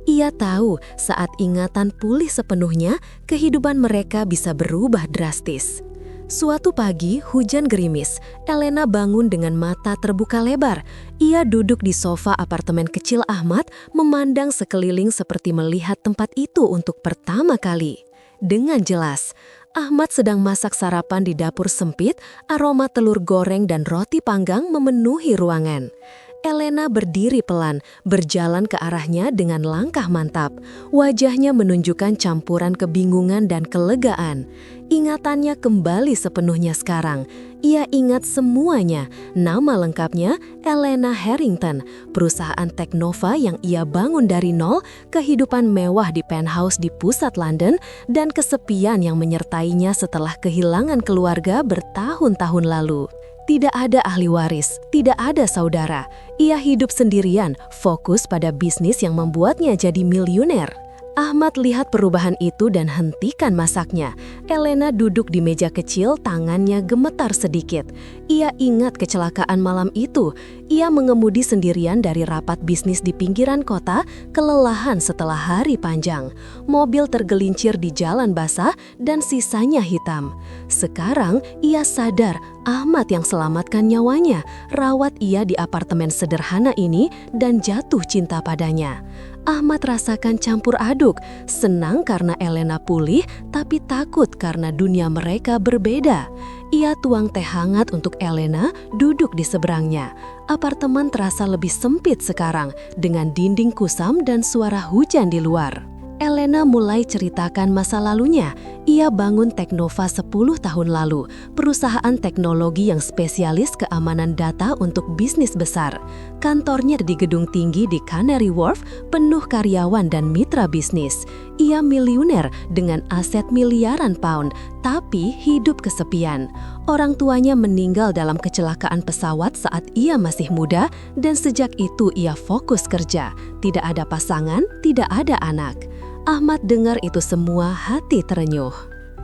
Ia tahu saat ingatan pulih sepenuhnya, kehidupan mereka bisa berubah drastis. Suatu pagi, hujan gerimis. Elena bangun dengan mata terbuka lebar. Ia duduk di sofa apartemen kecil Ahmad, memandang sekeliling seperti melihat tempat itu untuk pertama kali. Dengan jelas, Ahmad sedang masak sarapan di dapur sempit, aroma telur goreng dan roti panggang memenuhi ruangan. Elena berdiri pelan, berjalan ke arahnya dengan langkah mantap. Wajahnya menunjukkan campuran kebingungan dan kelegaan. Ingatannya kembali sepenuhnya sekarang. Ia ingat semuanya, nama lengkapnya Elena Harrington, perusahaan Teknova yang ia bangun dari nol, kehidupan mewah di penthouse di pusat London, dan kesepian yang menyertainya setelah kehilangan keluarga bertahun-tahun lalu. Tidak ada ahli waris, tidak ada saudara. Ia hidup sendirian, fokus pada bisnis yang membuatnya jadi miliuner. Ahmad lihat perubahan itu dan hentikan masaknya. Elena duduk di meja kecil, tangannya gemetar sedikit. Ia ingat kecelakaan malam itu. Ia mengemudi sendirian dari rapat bisnis di pinggiran kota, kelelahan setelah hari panjang. Mobil tergelincir di jalan basah dan sisanya hitam. Sekarang ia sadar Ahmad yang selamatkan nyawanya, rawat ia di apartemen sederhana ini dan jatuh cinta padanya. Ahmad rasakan campur aduk, senang karena Elena pulih, tapi takut karena dunia mereka berbeda. Ia tuang teh hangat untuk Elena, duduk di seberangnya. Apartemen terasa lebih sempit sekarang, dengan dinding kusam dan suara hujan di luar. Elena mulai ceritakan masa lalunya. Ia bangun Teknova 10 tahun lalu, perusahaan teknologi yang spesialis keamanan data untuk bisnis besar. Kantornya di gedung tinggi di Canary Wharf, penuh karyawan dan mitra bisnis. Ia miliuner dengan aset miliaran pound, tapi hidup kesepian. Orang tuanya meninggal dalam kecelakaan pesawat saat ia masih muda, dan sejak itu ia fokus kerja. Tidak ada pasangan, tidak ada anak. Ahmad dengar itu semua, hati terenyuh.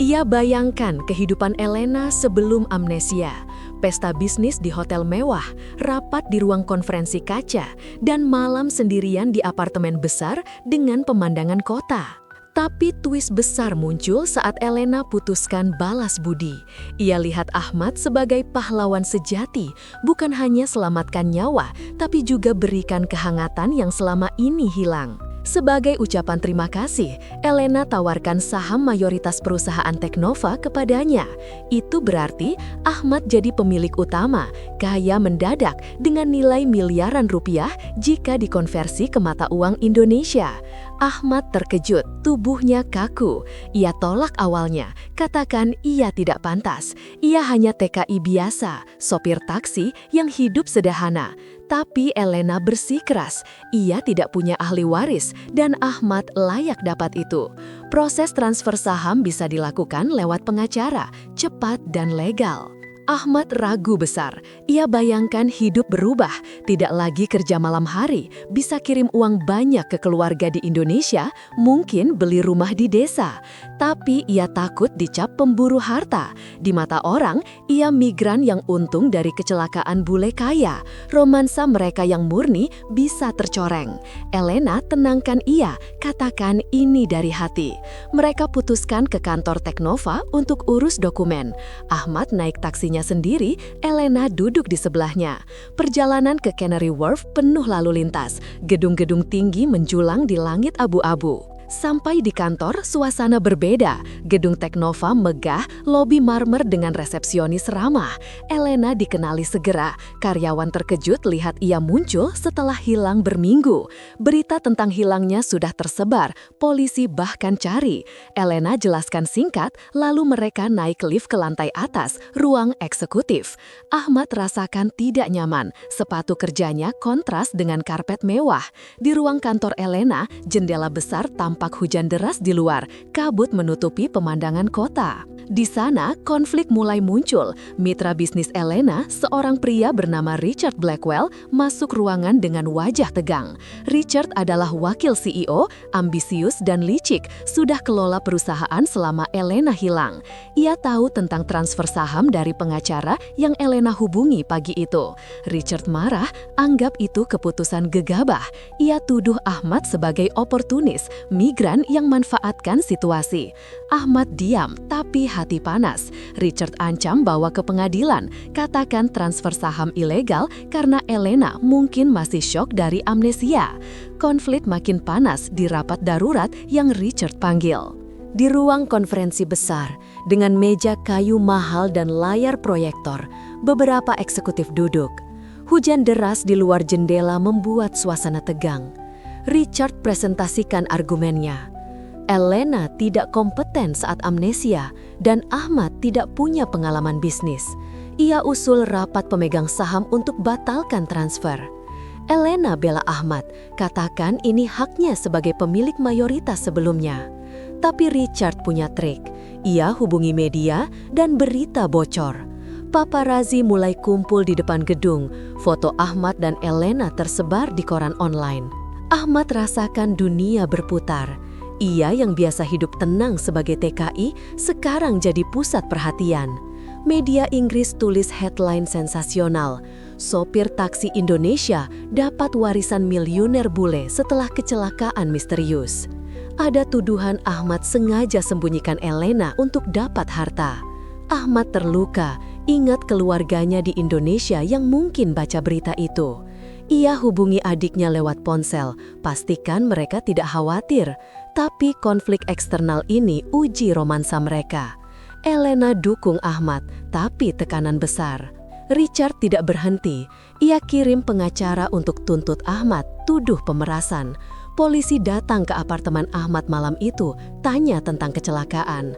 Ia bayangkan kehidupan Elena sebelum amnesia. Pesta bisnis di hotel mewah, rapat di ruang konferensi kaca, dan malam sendirian di apartemen besar dengan pemandangan kota. Tapi twist besar muncul saat Elena putuskan balas budi. Ia lihat Ahmad sebagai pahlawan sejati, bukan hanya selamatkan nyawa, tapi juga berikan kehangatan yang selama ini hilang. Sebagai ucapan terima kasih, Elena tawarkan saham mayoritas perusahaan Teknova kepadanya. Itu berarti Ahmad jadi pemilik utama, kaya mendadak dengan nilai miliaran rupiah jika dikonversi ke mata uang Indonesia. Ahmad terkejut, tubuhnya kaku. Ia tolak awalnya, katakan ia tidak pantas. Ia hanya TKI biasa, sopir taksi yang hidup sederhana. Tapi Elena bersikeras, ia tidak punya ahli waris dan Ahmad layak dapat itu. Proses transfer saham bisa dilakukan lewat pengacara, cepat dan legal. Ahmad ragu besar. Ia bayangkan hidup berubah, tidak lagi kerja malam hari, bisa kirim uang banyak ke keluarga di Indonesia, mungkin beli rumah di desa. Tapi ia takut dicap pemburu harta. Di mata orang, ia migran yang untung dari kecelakaan bule kaya. Romansa mereka yang murni bisa tercoreng. Elena tenangkan ia, katakan ini dari hati. Mereka putuskan ke kantor Teknova untuk urus dokumen. Ahmad naik taksinya sendiri, Elena duduk di sebelahnya. Perjalanan ke Canary Wharf penuh lalu lintas. Gedung-gedung tinggi menjulang di langit abu-abu. Sampai di kantor, suasana berbeda. Gedung Teknova megah, lobi marmer dengan resepsionis ramah. Elena dikenali segera. Karyawan terkejut lihat ia muncul setelah hilang berminggu. Berita tentang hilangnya sudah tersebar, polisi bahkan cari. Elena jelaskan singkat, lalu mereka naik lift ke lantai atas, ruang eksekutif. Ahmad rasakan tidak nyaman, sepatu kerjanya kontras dengan karpet mewah. Di ruang kantor Elena, jendela besar tampak hujan deras di luar, kabut menutupi pemandangan kota. Di sana, konflik mulai muncul. Mitra bisnis Elena, seorang pria bernama Richard Blackwell, masuk ruangan dengan wajah tegang. Richard adalah wakil CEO, ambisius dan licik, sudah kelola perusahaan selama Elena hilang. Ia tahu tentang transfer saham dari pengacara yang Elena hubungi pagi itu. Richard marah, anggap itu keputusan gegabah. Ia tuduh Ahmad sebagai oportunis, migran yang manfaatkan situasi. Ahmad diam, tapi hati panas. Richard ancam bawa ke pengadilan, katakan transfer saham ilegal karena Elena mungkin masih syok dari amnesia. Konflik makin panas di rapat darurat yang Richard panggil. Di ruang konferensi besar, dengan meja kayu mahal dan layar proyektor, beberapa eksekutif duduk. Hujan deras di luar jendela membuat suasana tegang. Richard presentasikan argumennya. Elena tidak kompeten saat amnesia dan Ahmad tidak punya pengalaman bisnis. Ia usul rapat pemegang saham untuk batalkan transfer. Elena bela Ahmad, katakan ini haknya sebagai pemilik mayoritas sebelumnya. Tapi Richard punya trik. Ia hubungi media dan berita bocor. Paparazi mulai kumpul di depan gedung. Foto Ahmad dan Elena tersebar di koran online. Ahmad rasakan dunia berputar. Ia yang biasa hidup tenang sebagai TKI sekarang jadi pusat perhatian. Media Inggris tulis headline sensasional. Sopir taksi Indonesia dapat warisan miliuner bule setelah kecelakaan misterius. Ada tuduhan Ahmad sengaja sembunyikan Elena untuk dapat harta. Ahmad terluka, ingat keluarganya di Indonesia yang mungkin baca berita itu. Ia hubungi adiknya lewat ponsel, pastikan mereka tidak khawatir. Tapi konflik eksternal ini uji romansa mereka. Elena dukung Ahmad, tapi tekanan besar. Richard tidak berhenti. Ia kirim pengacara untuk tuntut Ahmad, tuduh pemerasan. Polisi datang ke apartemen Ahmad malam itu, tanya tentang kecelakaan.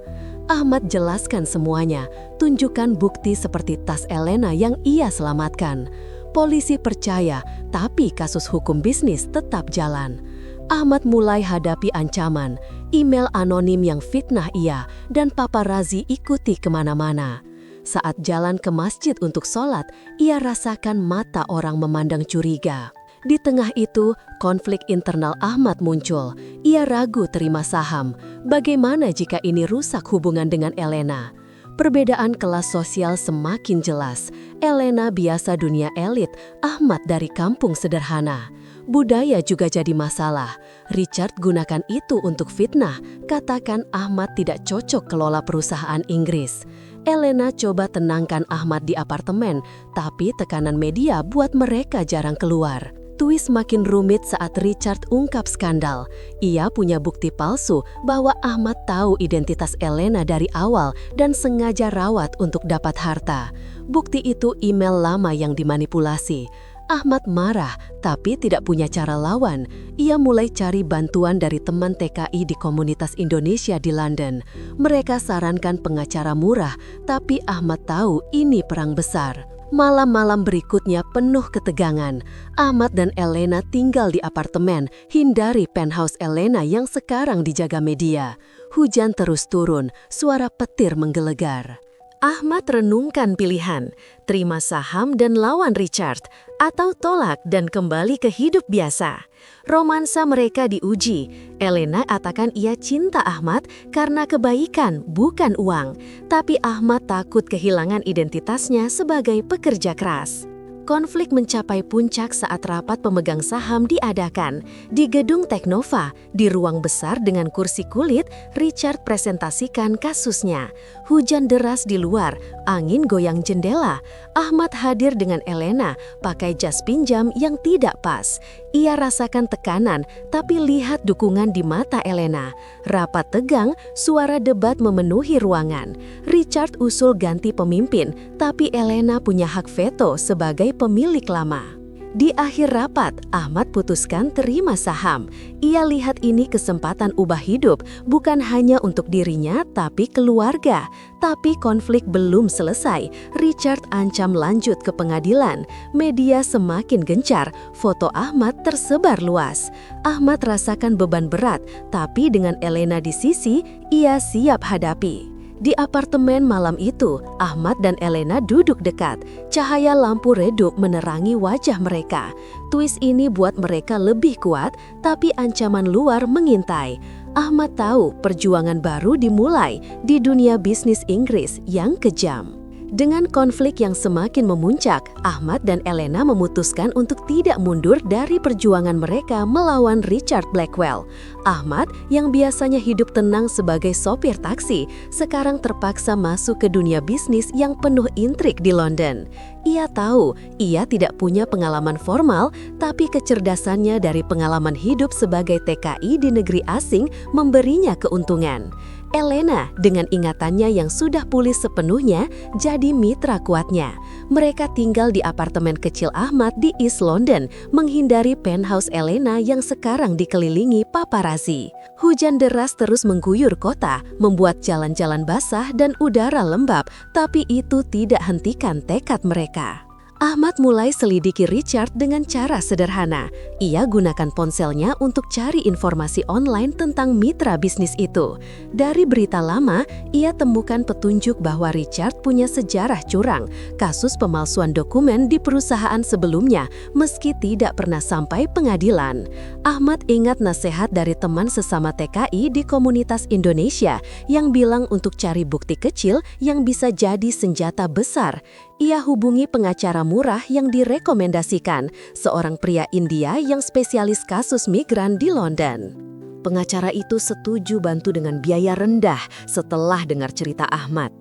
Ahmad jelaskan semuanya, tunjukkan bukti seperti tas Elena yang ia selamatkan. Polisi percaya, tapi kasus hukum bisnis tetap jalan. Ahmad mulai hadapi ancaman, email anonim yang fitnah ia, dan paparazi ikuti kemana-mana. Saat jalan ke masjid untuk sholat, ia rasakan mata orang memandang curiga. Di tengah itu, konflik internal Ahmad muncul. Ia ragu terima saham. Bagaimana jika ini rusak hubungan dengan Elena? Perbedaan kelas sosial semakin jelas. Elena biasa dunia elit, Ahmad dari kampung sederhana. Budaya juga jadi masalah. Richard gunakan itu untuk fitnah, katakan Ahmad tidak cocok kelola perusahaan Inggris. Elena coba tenangkan Ahmad di apartemen, tapi tekanan media buat mereka jarang keluar. Twist makin rumit saat Richard ungkap skandal. Ia punya bukti palsu bahwa Ahmad tahu identitas Elena dari awal dan sengaja rawat untuk dapat harta. Bukti itu email lama yang dimanipulasi. Ahmad marah, tapi tidak punya cara lawan. Ia mulai cari bantuan dari teman TKI di komunitas Indonesia di London. Mereka sarankan pengacara murah, tapi Ahmad tahu ini perang besar. Malam-malam berikutnya penuh ketegangan. Ahmad dan Elena tinggal di apartemen, hindari penthouse Elena yang sekarang dijaga media. Hujan terus turun, suara petir menggelegar. Ahmad renungkan pilihan, terima saham dan lawan Richard, atau tolak dan kembali ke hidup biasa. Romansa mereka diuji. Elena katakan ia cinta Ahmad karena kebaikan, bukan uang. Tapi Ahmad takut kehilangan identitasnya sebagai pekerja keras. Konflik mencapai puncak saat rapat pemegang saham diadakan. Di gedung Teknova, di ruang besar dengan kursi kulit, Richard presentasikan kasusnya. Hujan deras di luar, angin goyang jendela. Ahmad hadir dengan Elena, pakai jas pinjam yang tidak pas. Ia rasakan tekanan, tapi lihat dukungan di mata Elena. Rapat tegang, suara debat memenuhi ruangan. Richard usul ganti pemimpin, tapi Elena punya hak veto sebagai pemilik lama. Di akhir rapat, Ahmad putuskan terima saham. Ia lihat ini kesempatan ubah hidup, bukan hanya untuk dirinya, tapi keluarga. Tapi konflik belum selesai. Richard ancam lanjut ke pengadilan. Media semakin gencar, foto Ahmad tersebar luas. Ahmad rasakan beban berat, tapi dengan Elena di sisi, ia siap hadapi. Di apartemen malam itu, Ahmad dan Elena duduk dekat. Cahaya lampu redup menerangi wajah mereka. Twist ini buat mereka lebih kuat, tapi ancaman luar mengintai. Ahmad tahu perjuangan baru dimulai di dunia bisnis Inggris yang kejam. Dengan konflik yang semakin memuncak, Ahmad dan Elena memutuskan untuk tidak mundur dari perjuangan mereka melawan Richard Blackwell. Ahmad, yang biasanya hidup tenang sebagai sopir taksi, sekarang terpaksa masuk ke dunia bisnis yang penuh intrik di London. Ia tahu ia tidak punya pengalaman formal, tapi kecerdasannya dari pengalaman hidup sebagai TKI di negeri asing memberinya keuntungan. Elena, dengan ingatannya yang sudah pulih sepenuhnya, jadi mitra kuatnya. Mereka tinggal di apartemen kecil Ahmad di East London, menghindari penthouse Elena yang sekarang dikelilingi paparazzi. Hujan deras terus mengguyur kota, membuat jalan-jalan basah dan udara lembab, tapi itu tidak hentikan tekad mereka. Ahmad mulai selidiki Richard dengan cara sederhana. Ia gunakan ponselnya untuk cari informasi online tentang mitra bisnis itu. Dari berita lama, ia temukan petunjuk bahwa Richard punya sejarah curang, kasus pemalsuan dokumen di perusahaan sebelumnya, meski tidak pernah sampai pengadilan. Ahmad ingat nasihat dari teman sesama TKI di komunitas Indonesia yang bilang untuk cari bukti kecil yang bisa jadi senjata besar. Ia hubungi pengacara murah yang direkomendasikan, seorang pria India yang spesialis kasus migran di London. Pengacara itu setuju bantu dengan biaya rendah setelah dengar cerita Ahmad.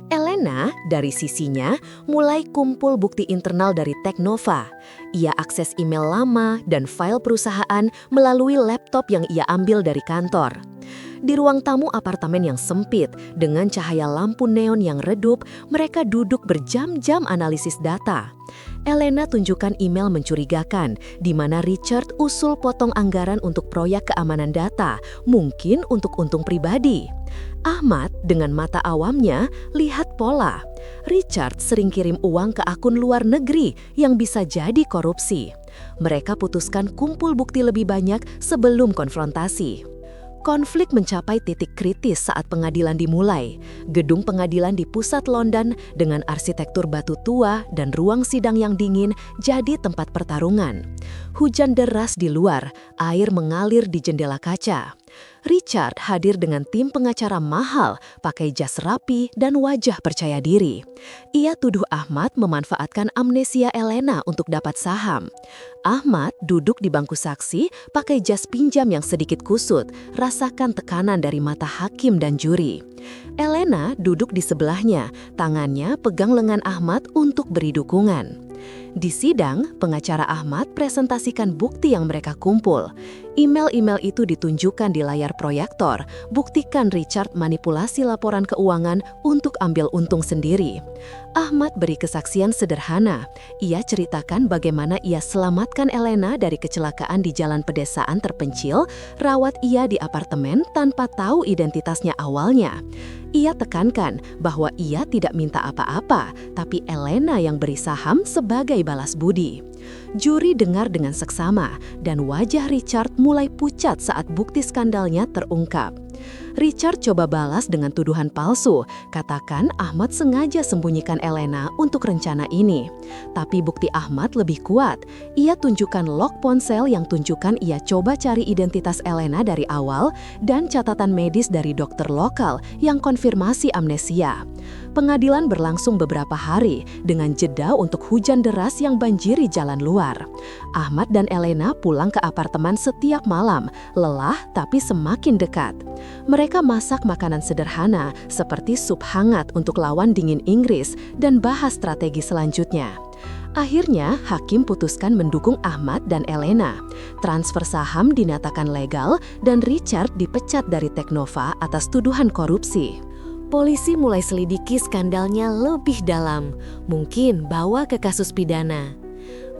Elena, dari sisinya, mulai kumpul bukti internal dari Teknova. Ia akses email lama dan file perusahaan melalui laptop yang ia ambil dari kantor. Di ruang tamu apartemen yang sempit, dengan cahaya lampu neon yang redup, mereka duduk berjam-jam analisis data. Elena tunjukkan email mencurigakan, di mana Richard usul potong anggaran untuk proyek keamanan data, mungkin untuk untung pribadi. Ahmad, dengan mata awamnya, lihat pola. Richard sering kirim uang ke akun luar negeri yang bisa jadi korupsi. Mereka putuskan kumpul bukti lebih banyak sebelum konfrontasi. Konflik mencapai titik kritis saat pengadilan dimulai. Gedung pengadilan di pusat London dengan arsitektur batu tua dan ruang sidang yang dingin jadi tempat pertarungan. Hujan deras di luar, air mengalir di jendela kaca. Richard hadir dengan tim pengacara mahal, pakai jas rapi dan wajah percaya diri. Ia tuduh Ahmad memanfaatkan amnesia Elena untuk dapat saham. Ahmad duduk di bangku saksi, pakai jas pinjam yang sedikit kusut, rasakan tekanan dari mata hakim dan juri. Elena duduk di sebelahnya, tangannya pegang lengan Ahmad untuk beri dukungan. Di sidang, pengacara Ahmad presentasikan bukti yang mereka kumpul. Email-email itu ditunjukkan di layar proyektor, buktikan Richard manipulasi laporan keuangan untuk ambil untung sendiri. Ahmad beri kesaksian sederhana. Ia ceritakan bagaimana ia selamatkan Elena dari kecelakaan di jalan pedesaan terpencil, rawat ia di apartemen tanpa tahu identitasnya awalnya. Ia tekankan bahwa ia tidak minta apa-apa, tapi Elena yang beri saham sebagai balas budi. Juri dengar dengan seksama, dan wajah Richard mulai pucat saat bukti skandalnya terungkap. Richard coba balas dengan tuduhan palsu, katakan Ahmad sengaja sembunyikan Elena untuk rencana ini. Tapi bukti Ahmad lebih kuat. Ia tunjukkan log ponsel yang tunjukkan ia coba cari identitas Elena dari awal dan catatan medis dari dokter lokal yang konfirmasi amnesia. Pengadilan berlangsung beberapa hari dengan jeda untuk hujan deras yang banjiri jalan luar. Ahmad dan Elena pulang ke apartemen setiap malam, lelah tapi semakin dekat. Mereka masak makanan sederhana seperti sup hangat untuk lawan dingin Inggris dan bahas strategi selanjutnya. Akhirnya, hakim putuskan mendukung Ahmad dan Elena. Transfer saham dinyatakan legal dan Richard dipecat dari Teknova atas tuduhan korupsi. Polisi mulai selidiki skandalnya lebih dalam, mungkin bawa ke kasus pidana.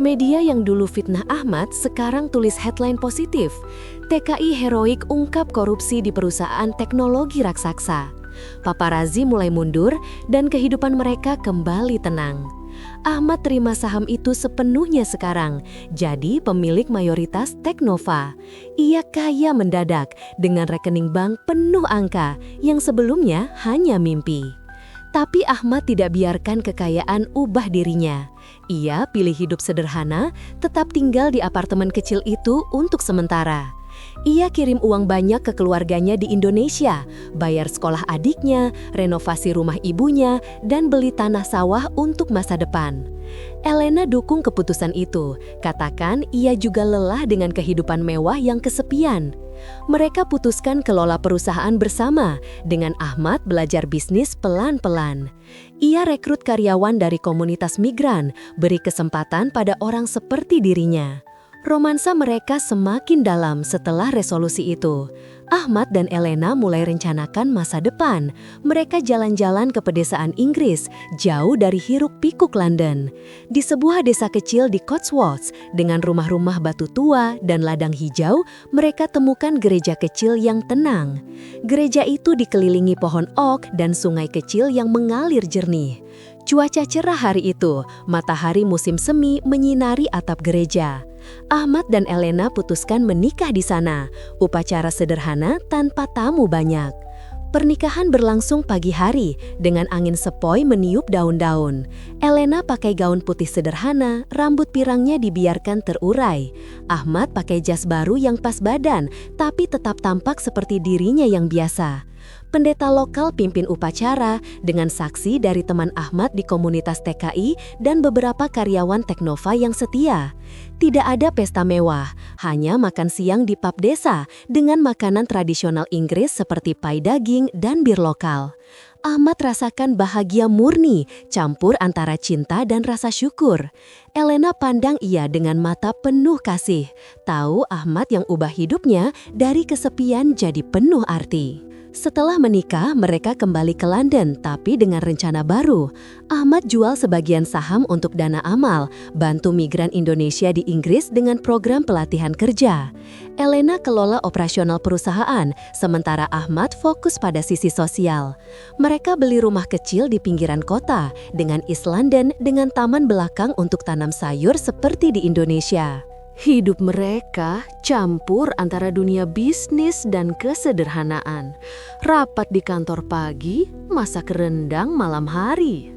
Media yang dulu fitnah Ahmad sekarang tulis headline positif. TKI heroik ungkap korupsi di perusahaan teknologi raksasa. Paparazzi mulai mundur dan kehidupan mereka kembali tenang. Ahmad terima saham itu sepenuhnya sekarang, jadi pemilik mayoritas Teknova. Ia kaya mendadak dengan rekening bank penuh angka yang sebelumnya hanya mimpi. Tapi Ahmad tidak biarkan kekayaan ubah dirinya. Ia pilih hidup sederhana, tetap tinggal di apartemen kecil itu untuk sementara. Ia kirim uang banyak ke keluarganya di Indonesia, bayar sekolah adiknya, renovasi rumah ibunya, dan beli tanah sawah untuk masa depan. Elena dukung keputusan itu, katakan ia juga lelah dengan kehidupan mewah yang kesepian. Mereka putuskan kelola perusahaan bersama, dengan Ahmad belajar bisnis pelan-pelan. Ia rekrut karyawan dari komunitas migran, beri kesempatan pada orang seperti dirinya. Romansa mereka semakin dalam setelah resolusi itu. Ahmad dan Elena mulai rencanakan masa depan. Mereka jalan-jalan ke pedesaan Inggris, jauh dari hiruk-pikuk London. Di sebuah desa kecil di Cotswolds, dengan rumah-rumah batu tua dan ladang hijau, mereka temukan gereja kecil yang tenang. Gereja itu dikelilingi pohon oak dan sungai kecil yang mengalir jernih. Cuaca cerah hari itu, matahari musim semi menyinari atap gereja. Ahmad dan Elena putuskan menikah di sana, upacara sederhana tanpa tamu banyak. Pernikahan berlangsung pagi hari, dengan angin sepoi meniup daun-daun. Elena pakai gaun putih sederhana, rambut pirangnya dibiarkan terurai. Ahmad pakai jas baru yang pas badan, tapi tetap tampak seperti dirinya yang biasa. Pendeta lokal pimpin upacara dengan saksi dari teman Ahmad di komunitas TKI dan beberapa karyawan Teknova yang setia. Tidak ada pesta mewah, hanya makan siang di pub desa dengan makanan tradisional Inggris seperti pai daging dan bir lokal. Ahmad rasakan bahagia murni, campur antara cinta dan rasa syukur. Elena pandang ia dengan mata penuh kasih, tahu Ahmad yang ubah hidupnya dari kesepian jadi penuh arti. Setelah menikah, mereka kembali ke London, tapi dengan rencana baru. Ahmad jual sebagian saham untuk dana amal, bantu migran Indonesia di Inggris dengan program pelatihan kerja. Elena kelola operasional perusahaan, sementara Ahmad fokus pada sisi sosial. Mereka beli rumah kecil di pinggiran kota, dengan East London dengan taman belakang untuk tanam sayur seperti di Indonesia. Hidup mereka campur antara dunia bisnis dan kesederhanaan. Rapat di kantor pagi, masak rendang malam hari.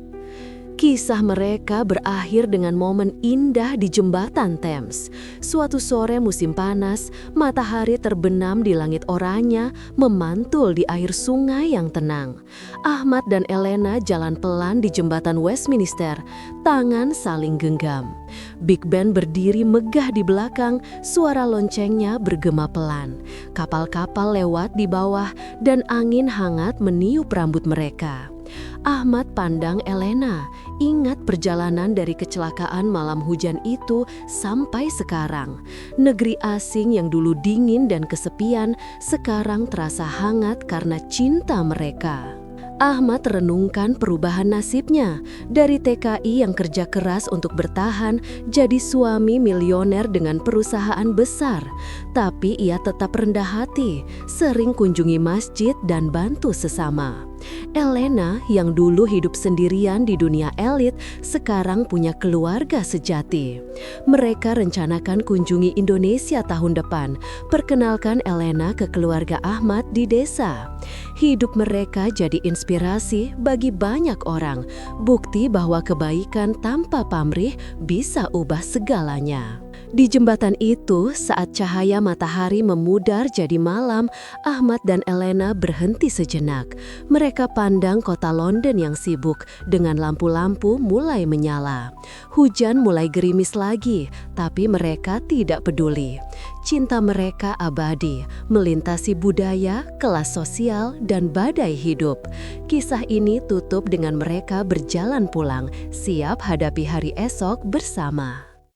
Kisah mereka berakhir dengan momen indah di jembatan Thames. Suatu sore musim panas, matahari terbenam di langit oranye, memantul di air sungai yang tenang. Ahmad dan Elena jalan pelan di jembatan Westminster, tangan saling genggam. Big Ben berdiri megah di belakang, suara loncengnya bergema pelan. Kapal-kapal lewat di bawah dan angin hangat meniup rambut mereka. Ahmad pandang Elena. ingat perjalanan dari kecelakaan malam hujan itu sampai sekarang. Negeri asing yang dulu dingin dan kesepian sekarang terasa hangat karena cinta mereka. Ahmad renungkan perubahan nasibnya dari TKI yang kerja keras untuk bertahan jadi suami milioner dengan perusahaan besar. Tapi ia tetap rendah hati, sering kunjungi masjid dan bantu sesama. Elena yang dulu hidup sendirian di dunia elit sekarang punya keluarga sejati. Mereka rencanakan kunjungi Indonesia tahun depan. Perkenalkan Elena ke keluarga Ahmad di desa. Hidup mereka jadi inspirasi bagi banyak orang. Bukti bahwa kebaikan tanpa pamrih bisa ubah segalanya. Di jembatan itu, saat cahaya matahari memudar jadi malam, Ahmad dan Elena berhenti sejenak. Mereka pandang kota London yang sibuk dengan lampu-lampu mulai menyala. Hujan mulai gerimis lagi, tapi mereka tidak peduli. Cinta mereka abadi, melintasi budaya, kelas sosial, dan badai hidup. Kisah ini tutup dengan mereka berjalan pulang, siap hadapi hari esok bersama.